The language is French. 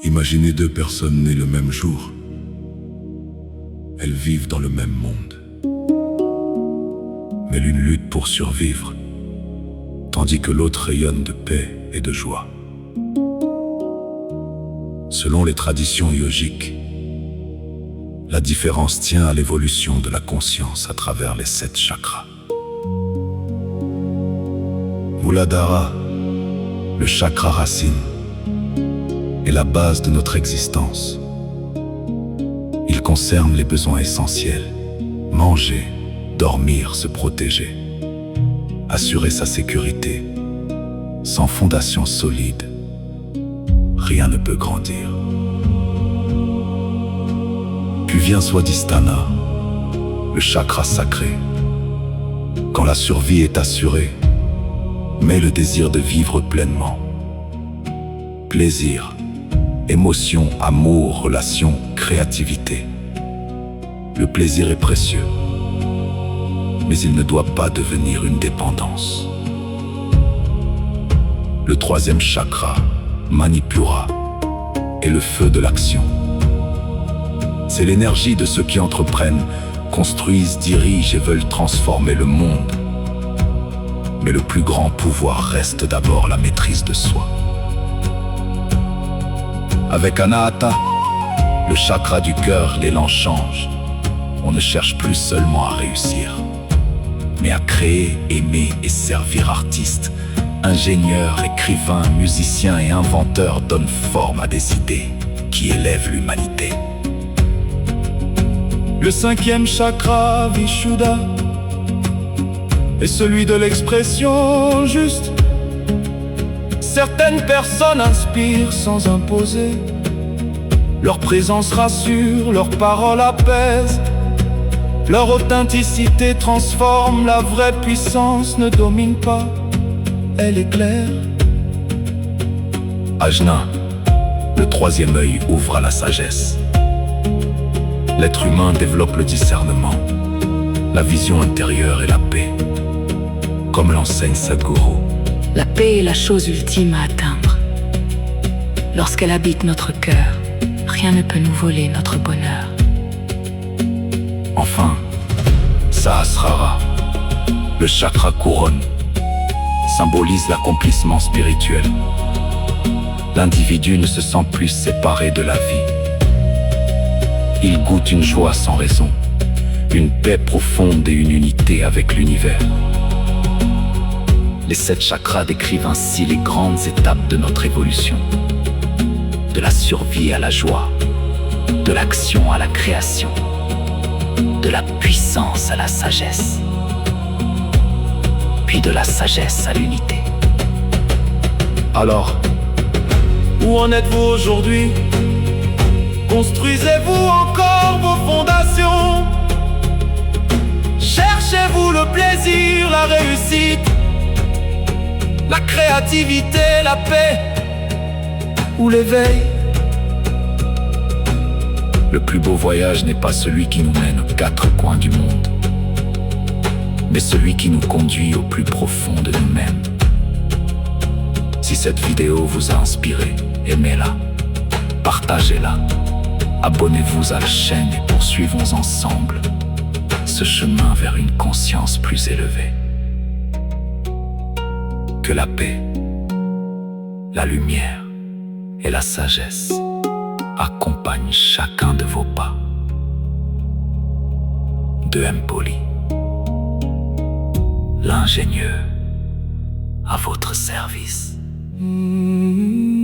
Imaginez deux personnes nées le même jour. Elles vivent dans le même monde. Mais l'une lutte pour survivre, tandis que l'autre rayonne de paix et de joie. Selon les traditions yogiques, la différence tient à l'évolution de la conscience à travers les 7 chakras. Muladhara, le chakra racine, est la base de notre existence. Il concerne les besoins essentiels: manger, dormir, se protéger, assurer sa sécurité. Sans fondation solide, rien ne peut grandir. Puis vient Swadhisthana, le chakra sacré. Quand la survie est assurée, mais le désir de vivre pleinement. Plaisir, émotion, amour, relation, créativité. Le plaisir est précieux, mais il ne doit pas devenir une dépendance. Le 3e chakra, Manipura, est le feu de l'action. C'est l'énergie de ceux qui entreprennent, construisent, dirigent et veulent transformer le monde. Mais le plus grand pouvoir reste d'abord la maîtrise de soi. Avec Anahata, le chakra du cœur, l'élan change. On ne cherche plus seulement à réussir, mais à créer, aimer et servir. Artistes, ingénieurs, écrivains, musiciens et inventeurs donnent forme à des idées qui élèvent l'humanité. Le 5e chakra, Vishuddha, est celui de l'expression juste. Certaines personnes inspirent sans imposer. Leur présence rassure, leurs paroles apaisent. Leur authenticité transforme, la vraie puissance ne domine pas, elle éclaire. Ajna, le 3e œil, ouvre à la sagesse. L'être humain développe le discernement, la vision intérieure et la paix. Comme l'enseigne Sadhguru, la paix est la chose ultime à atteindre. Lorsqu'elle habite notre cœur, rien ne peut nous voler notre bonheur. Enfin, Sahasrara, le chakra couronne, symbolise l'accomplissement spirituel. L'individu ne se sent plus séparé de la vie. Il goûte une joie sans raison, une paix profonde et une unité avec l'univers. Les 7 chakras décrivent ainsi les grandes étapes de notre évolution. De la survie à la joie, de l'action à la création, de la puissance à la sagesse, puis de la sagesse à l'unité. Alors, où en êtes-vous aujourd'hui? Construisez-vous encore vos fondations? Cherchez-vous le plaisir, la réussite, la créativité, la paix ou l'éveil? Le plus beau voyage n'est pas celui qui nous mène aux 4 coins du monde, mais celui qui nous conduit au plus profond de nous-mêmes. Si cette vidéo vous a inspiré, aimez-la, partagez-la, abonnez-vous à la chaîne et poursuivons ensemble ce chemin vers une conscience plus élevée. Que la paix, la lumière et la sagesse accompagnent chacun de vos pas. De M. Poli, l'ingénieur à votre service. Mm-hmm.